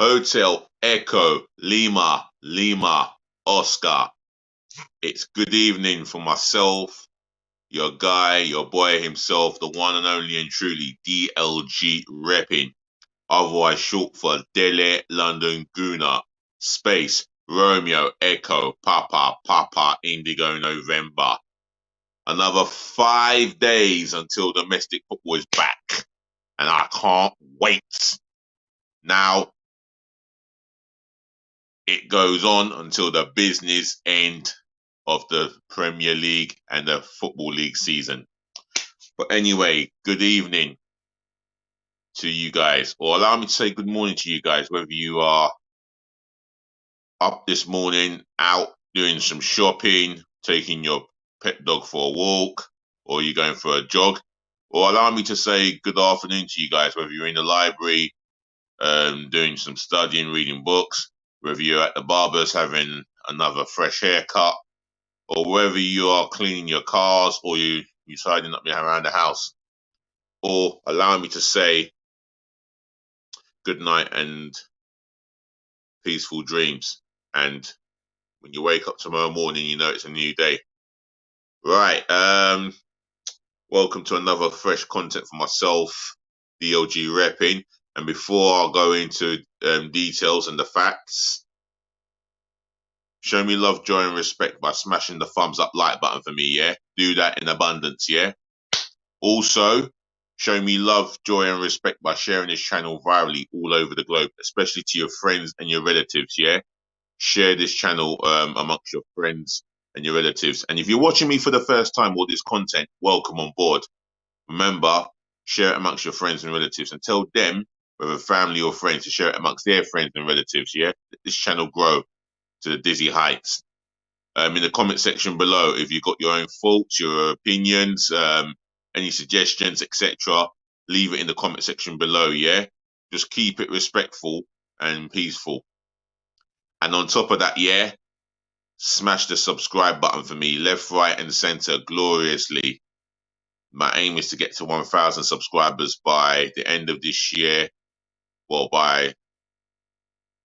Hotel Echo Lima Lima Oscar. It's good evening for myself, your guy, your boy himself, the one and only and truly DLG repping, otherwise short for Dele London Guna, Space Romeo Echo Papa Papa Indigo November. Another 5 days until domestic football is back, and I can't wait. Now, it goes on until the business end of the Premier League and the Football League season. But anyway, good evening to you guys, or allow me to say good morning to you guys, whether you are up this morning, out doing some shopping, taking your pet dog for a walk, or you're going for a jog. Or allow me to say good afternoon to you guys, whether you're in the library, doing some studying, reading books, whether you're at the barber's having another fresh haircut, or whether you are cleaning your cars, or you're tidying up around the house. Or allow me to say good night and peaceful dreams. And when you wake up tomorrow morning, you know it's a new day. Right. Welcome to another fresh content for myself, DLG repping. And before I go into details and the facts, show me love, joy, and respect by smashing the thumbs up like button for me, yeah? Do that in abundance, yeah? Also, show me love, joy, and respect by sharing this channel virally all over the globe, especially to your friends and your relatives, yeah? Share this channel amongst your friends and your relatives. And if you're watching me for the first time or this content, welcome on board. Remember, share it amongst your friends and relatives and tell them, whether family or friends, to share it amongst their friends and relatives, yeah? Let this channel grow to the dizzy heights. In the comment section below, if you've got your own thoughts, your opinions, any suggestions, etc., leave it in the comment section below, yeah? Just keep it respectful and peaceful. And on top of that, yeah, smash the subscribe button for me, left, right, and center, gloriously. My aim is to get to 1,000 subscribers by the end of this year. Well, by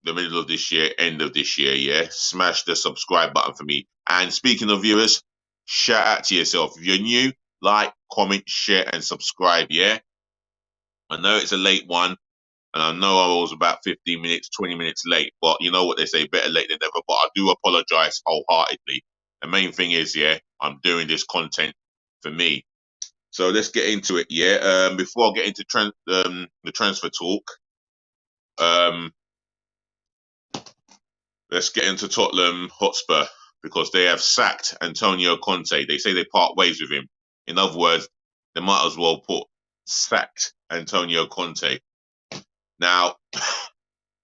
the middle of this year, end of this year, yeah? Smash the subscribe button for me. And speaking of viewers, shout out to yourself. If you're new, like, comment, share, and subscribe, yeah? I know it's a late one, and I know I was about 15 minutes, 20 minutes late, but you know what they say, better late than never. But I do apologize wholeheartedly. The main thing is, yeah, I'm doing this content for me. So let's get into it, yeah? Before I get into the transfer talk, let's get into Tottenham Hotspur, because they have sacked Antonio Conte. They say they part ways with him. In other words, they might as well put sacked Antonio Conte. Now,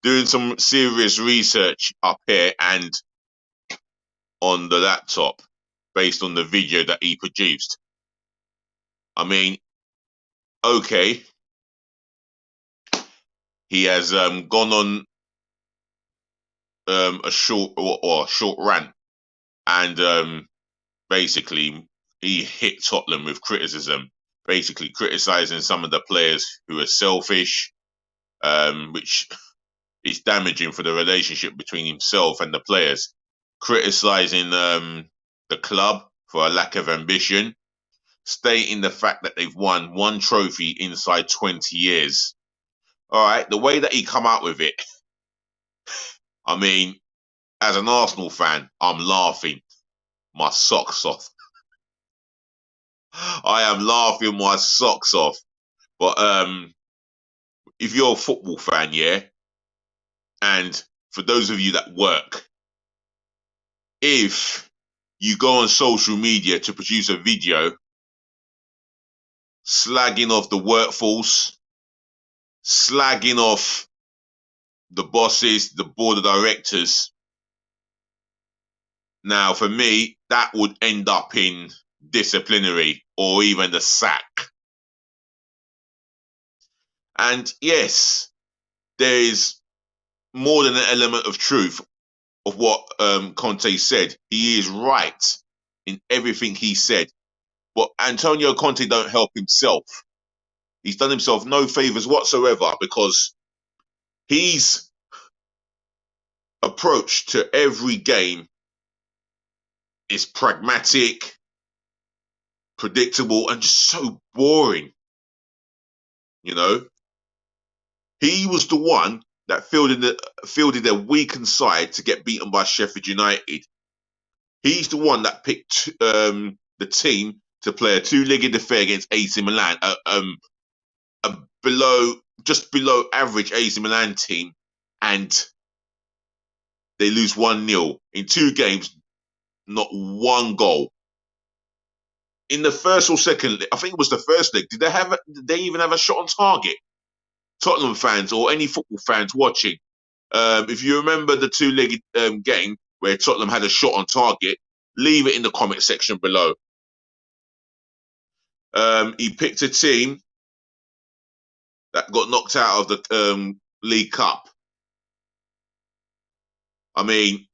doing some serious research up here and on the laptop based on the video that he produced. I mean, okay, he has gone on a short rant, and basically he hit Tottenham with criticism, basically criticizing some of the players who are selfish, which is damaging for the relationship between himself and the players, criticizing the club for a lack of ambition, stating the fact that they've won one trophy inside 20 years. All right, the way that he come out with it, I mean, as an Arsenal fan, I'm laughing my socks off. I am laughing my socks off. But if you're a football fan, yeah, and for those of you that work, if you go on social media to produce a video slagging off the workforce, slagging off the bosses, the board of directors, now for me, that would end up in disciplinary or even the sack. And yes, there is more than an element of truth of what Conte said. He is right in everything he said. But Antonio Conte don't help himself. He's done himself no favours whatsoever, because he's approach to every game is pragmatic, predictable, and just so boring. You know, he was the one that fielded a weakened side to get beaten by Sheffield United. He's the one that picked the team to play a two-legged affair against AC Milan, a just below average AC Milan team, and they lose 1-0 in 2 games, not 1 goal. In the first or second, I think it was the first leg. Did they even have a shot on target? Tottenham fans or any football fans watching, if you remember the two-legged game where Tottenham had a shot on target, leave it in the comment section below. He picked a team that got knocked out of the League Cup. I mean,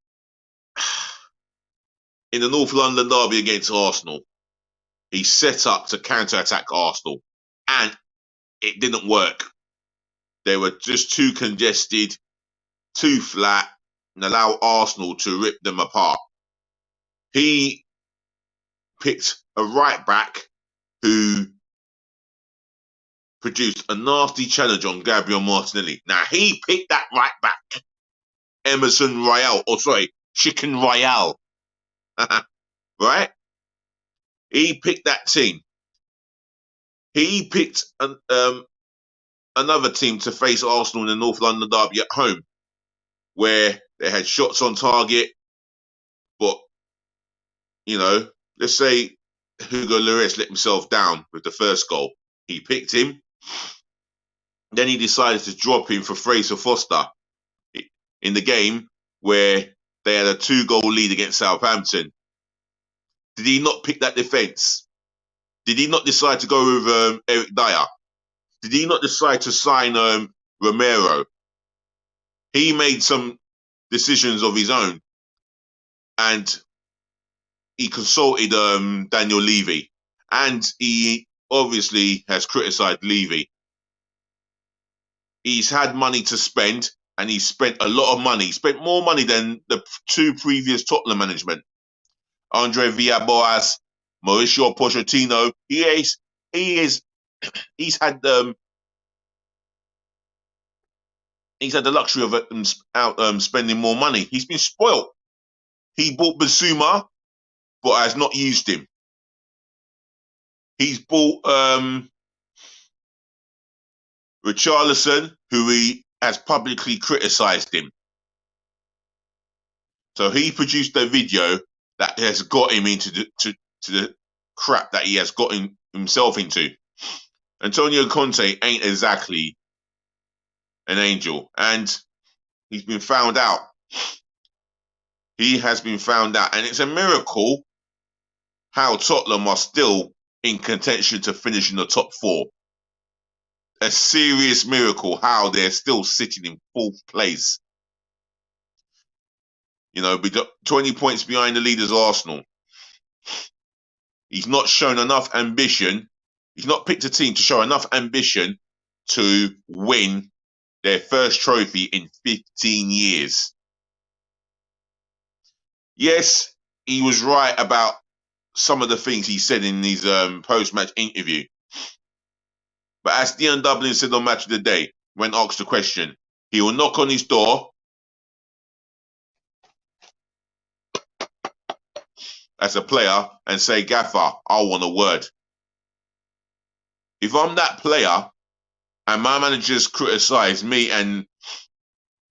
in the North London derby against Arsenal, he set up to counter-attack Arsenal, and it didn't work. They were just too congested, too flat, and allow Arsenal to rip them apart. He picked a right back who produced a nasty challenge on Gabriel Martinelli. Now, he picked that right back, Emerson Royale, Chicken Royale. Right? He picked that team. He picked another team to face Arsenal in the North London derby at home, where they had shots on target, but, let's say Hugo Lloris let himself down with the first goal. He picked him. Then he decided to drop him for Fraser Foster in the game where they had a 2-goal lead against Southampton. Did he not pick that defence? Did he not decide to go with Eric Dyer? Did he not decide to sign Romero? He made some decisions of his own, and he consulted Daniel Levy, and he obviously has criticised Levy. He's had money to spend, and he spent a lot of money. He spent more money than the 2 previous Tottenham management. Andre Villas-Boas, Mauricio Pochettino. He's had the luxury of spending more money. He's been spoilt. He bought Basuma, but has not used him. He's bought Richarlison, who he has publicly criticised him. So he produced a video that has got him into the crap that he has gotten himself into. Antonio Conte ain't exactly an angel, and he's been found out. He has been found out, and it's a miracle how Tottenham are still in contention to finish in the top 4. A serious miracle how they're still sitting in 4th place. 20 points behind the leaders Arsenal. He's not shown enough ambition. He's not picked a team to show enough ambition to win their first trophy in 15 years. Yes, he was right about some of the things he said in his post-match interview. But as Dion Dublin said on Match of the Day, when asked the question, he will knock on his door as a player and say, "Gaffer, I want a word." If I'm that player and my managers criticise me and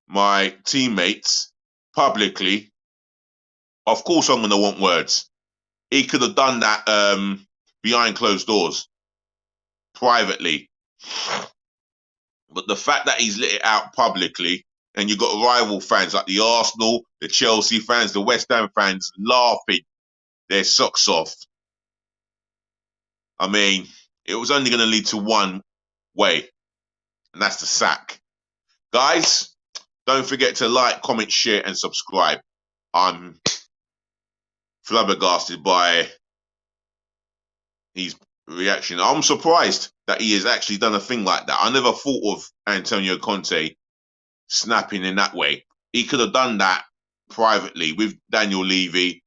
my teammates publicly, of course I'm going to want words. He could have done that behind closed doors, privately. But the fact that he's let it out publicly, and you've got rival fans like the Arsenal, the Chelsea fans, the West Ham fans laughing their socks off. I mean, it was only going to lead to one way, and that's the sack. Guys, don't forget to like, comment, share, and subscribe. I'm flabbergasted by his reaction. I'm surprised that he has actually done a thing like that. I never thought of Antonio Conte snapping in that way. he could have done that privately with Daniel Levy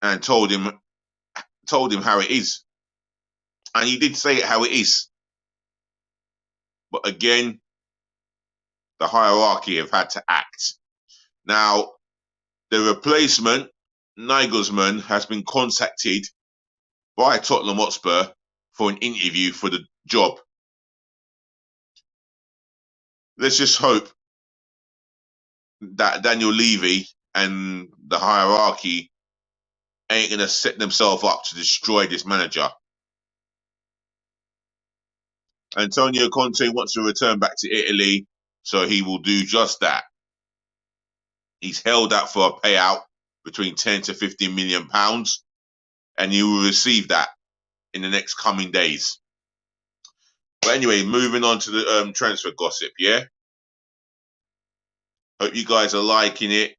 and told him how it is. And he did say it how it is. But again, the hierarchy have had to act. Now, the replacement, Nagelsmann, has been contacted by Tottenham Hotspur for an interview for the job. Let's just hope that Daniel Levy and the hierarchy ain't going to set themselves up to destroy this manager. Antonio Conte wants to return back to Italy, so he will do just that. He's held out for a payout between 10 to 15 million pounds, and he will receive that in the next coming days. But anyway, moving on to the transfer gossip, yeah? Hope you guys are liking it.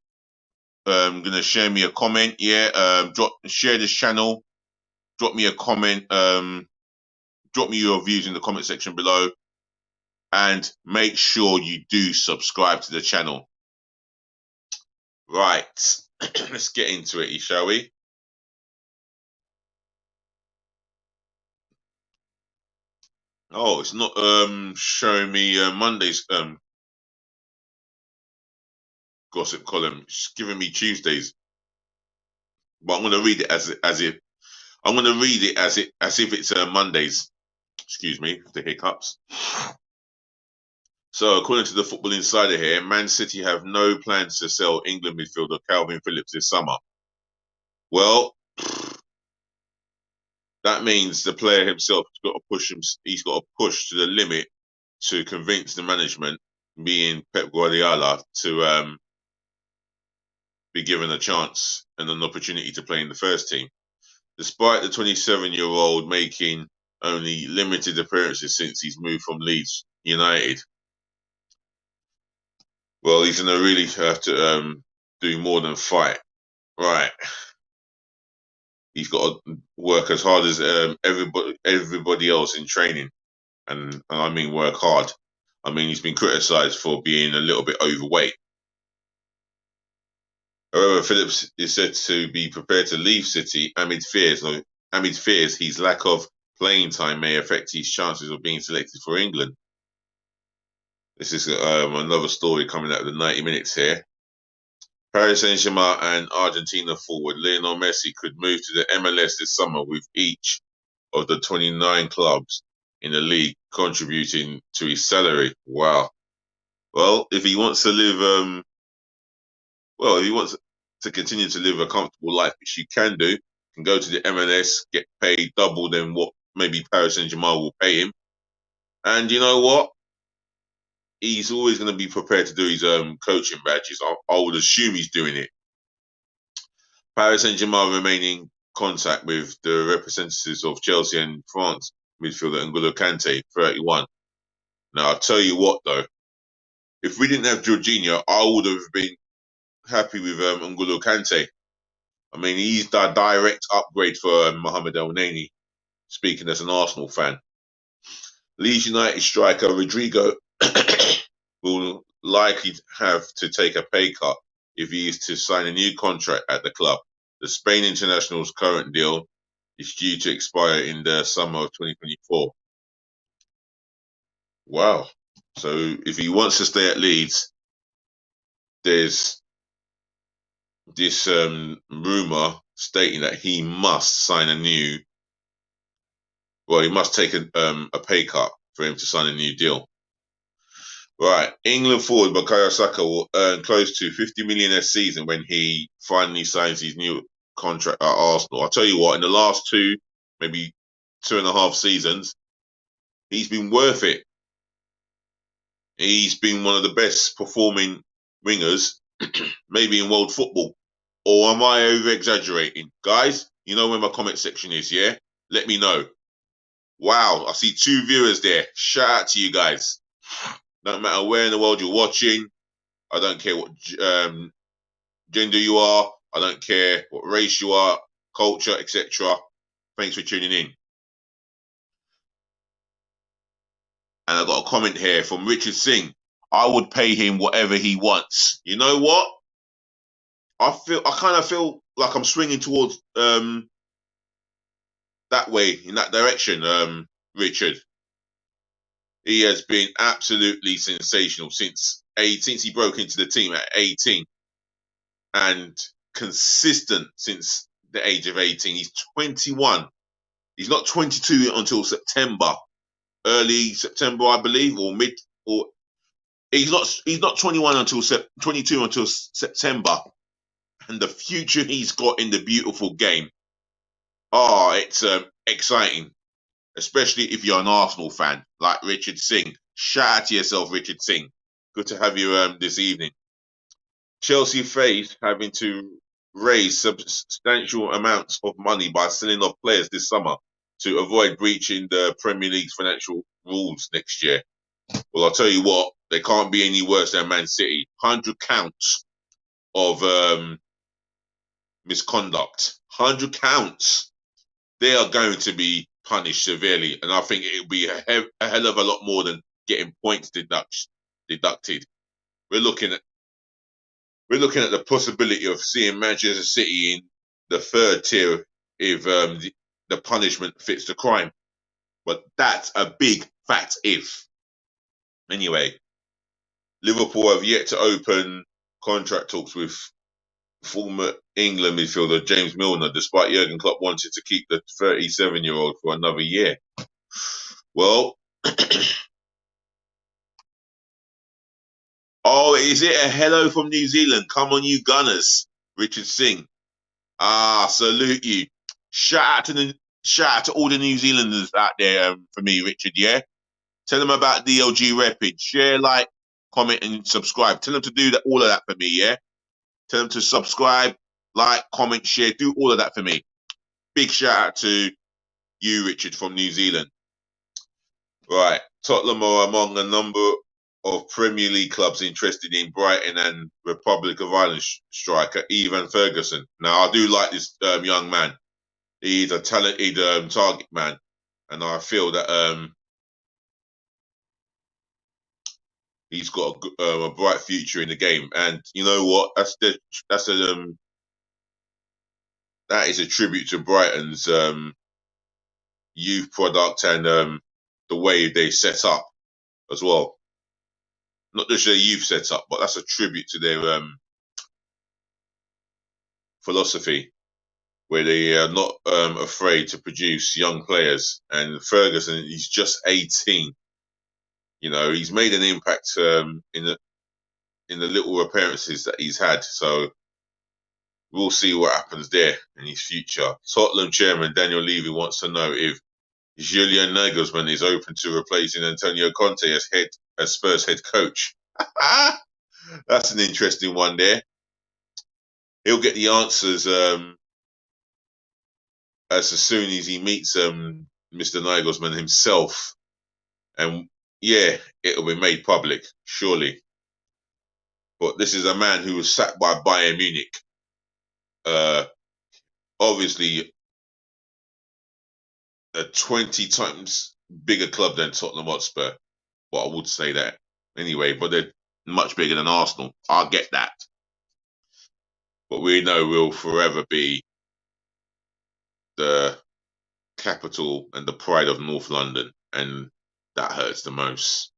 Gonna share me a comment, yeah? Share this channel. Drop me a comment. Drop me your views in the comment section below. And make sure you do subscribe to the channel. Right. Let's get into it, shall we? Oh, it's not showing me Monday's gossip column. It's giving me Tuesdays. But I'm gonna read it as if it's Mondays. Excuse me for the hiccups. So, according to the Football Insider here, Man City have no plans to sell England midfielder Calvin Phillips this summer. Well, that means the player himself has got to push him. He's got to push to the limit to convince the management, being Pep Guardiola, to be given a chance and an opportunity to play in the first team. Despite the 27-year-old making only limited appearances since he's moved from Leeds United, well, he's going to really have to do more than fight. Right. He's got to work as hard as everybody else in training. And I mean work hard. I mean, he's been criticised for being a little bit overweight. However, Phillips is said to be prepared to leave City amid fears his lack of playing time may affect his chances of being selected for England. This is another story coming out of the 90 minutes here. Paris Saint-Germain and Argentina forward Lionel Messi could move to the MLS this summer, with each of the 29 clubs in the league contributing to his salary. Wow. Well, if he wants to live, if he wants to continue to live a comfortable life, which he can do, can go to the MLS, get paid double than what maybe Paris Saint-Germain will pay him. And you know what? He's always going to be prepared to do his coaching badges. I would assume he's doing it. Paris Saint-Germain remain in contact with the representatives of Chelsea and France midfielder N'Golo Kante, 31. Now, I'll tell you what, though. If we didn't have Jorginho, I would have been happy with N'Golo Kante. I mean, he's the direct upgrade for Mohamed El Neni, speaking as an Arsenal fan. Leeds United striker Rodrigo will likely have to take a pay cut if he is to sign a new contract at the club. The Spain international's current deal is due to expire in the summer of 2024. Wow. So if he wants to stay at Leeds, there's this rumour stating that he must sign he must take a pay cut for him to sign a new deal. Right, England forward Bukayo Saka will earn close to 50 million a season when he finally signs his new contract at Arsenal. I'll tell you what, in the last maybe 2.5 seasons, he's been worth it. He's been one of the best performing wingers, maybe in world football. Or am I over-exaggerating? Guys, you know where my comment section is, yeah? Let me know. Wow, I see 2 viewers there. Shout out to you guys. No matter where in the world you're watching, I don't care what gender you are, I don't care what race you are, culture, etc. Thanks for tuning in. And I got a comment here from Richard Singh. I would pay him whatever he wants. You know what? I kind of feel like I'm swinging towards that way in that direction. Richard, he has been absolutely sensational since he broke into the team at 18 and consistent since the age of 18. He's 21. He's not 22 until September, early September, I believe, or mid or he's not 21 until 22 until September. And the future he's got in the beautiful game. Oh, it's exciting, especially if you're an Arsenal fan like Richard Singh. Shout out to yourself, Richard Singh. Good to have you this evening. Chelsea face having to raise substantial amounts of money by selling off players this summer to avoid breaching the Premier League's financial rules next year. Well, I'll tell you what, they can't be any worse than Man City. 100 counts of misconduct. 100 counts. They are going to be punished severely, and I think it will be a hell of a lot more than getting points deducted. We're looking at the possibility of seeing Manchester City in the third tier if the punishment fits the crime. But that's a big fat if. Anyway, Liverpool have yet to open contract talks with former England midfielder James Milner, despite Jurgen Klopp wanting to keep the 37-year-old for another year. Well, oh, is it a hello from New Zealand? Come on, you Gunners. Richard Singh. Salute you. Shout out to all the New Zealanders out there for me, Richard, yeah? Tell them about DLG Rapid. Share, like, comment, and subscribe. Tell them to do all of that for me, yeah? Tell them to subscribe, like, comment, share, do all of that for me. Big shout out to you, Richard, from New Zealand. Right. Tottenham are among a number of Premier League clubs interested in Brighton and Republic of Ireland striker Ivan Ferguson. Now, I do like this young man. He's a talented target man, and I feel that he's got a bright future in the game. And you know what? That is a tribute to Brighton's youth product and the way they set up as well. Not just their youth setup, but that's a tribute to their philosophy, where they are not afraid to produce young players. And Ferguson, he's just 18. You know, he's made an impact in the little appearances that he's had. So we'll see what happens there in his future. Tottenham chairman Daniel Levy wants to know if Julian Nagelsmann is open to replacing Antonio Conte as Spurs head coach. That's an interesting one there. He'll get the answers as soon as he meets Mr. Nagelsmann himself. And yeah, it'll be made public, surely. But this is a man who was sacked by Bayern Munich. Obviously, a 20 times bigger club than Tottenham Hotspur. But I would say that. Anyway, but they're much bigger than Arsenal. I'll get that. But we know we'll forever be the capital and the pride of North London. And that hurts the most.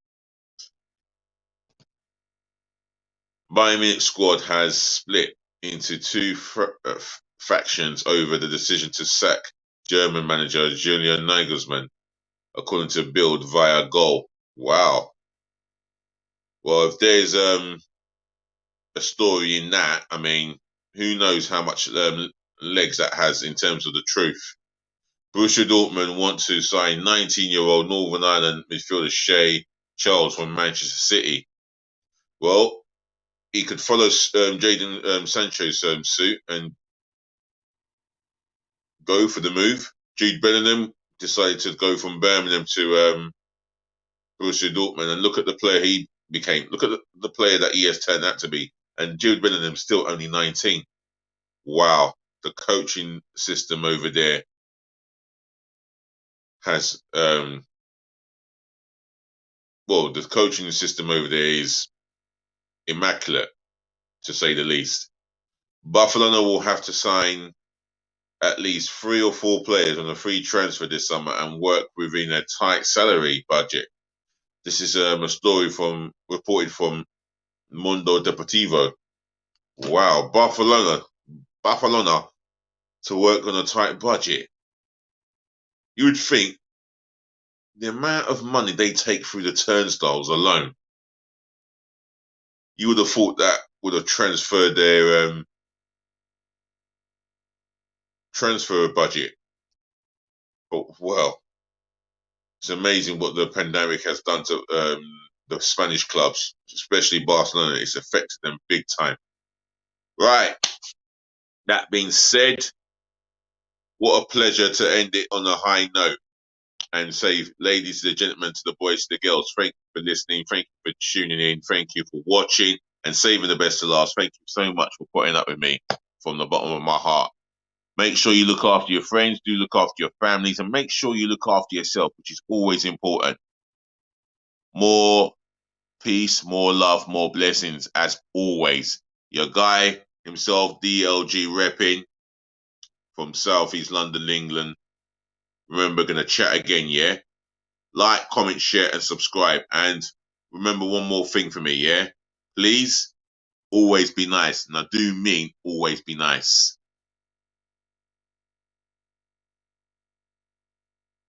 Bayern Munich squad has split into two factions over the decision to sack German manager Julian Nagelsmann, according to Bild via Goal. Wow. Well, if there's a story in that, I mean, who knows how much legs that has in terms of the truth. Borussia Dortmund want to sign 19-year-old Northern Ireland midfielder Shea Charles from Manchester City. Well, he could follow Jadon Sancho's suit and go for the move. Jude Bellingham decided to go from Birmingham to Borussia Dortmund, and look at the player he became. Look at the player that he has turned out to be. And Jude Bellingham's still only 19. Wow, the coaching system over there has well, the coaching system over there is immaculate, to say the least. Barcelona will have to sign at least 3 or 4 players on a free transfer this summer and work within a tight salary budget. This is a story reported from Mundo Deportivo. Wow, Barcelona to work on a tight budget. You would think the amount of money they take through the turnstiles alone, you would have thought that would have transferred their transfer budget. But well, it's amazing what the pandemic has done to the Spanish clubs, especially Barcelona. It's affected them big time. Right. That being said, what a pleasure to end it on a high note and say, ladies and gentlemen, to the boys, to the girls, thank you for listening. Thank you for tuning in. Thank you for watching and saving the best to last. Thank you so much for putting up with me from the bottom of my heart. Make sure you look after your friends, do look after your families, and make sure you look after yourself, which is always important. More peace, more love, more blessings, as always. Your guy himself, DLG repping from South East London, England. Remember, gonna chat again, yeah? Like, comment, share, and subscribe. And remember one more thing for me, yeah? Please, always be nice. And I do mean always be nice.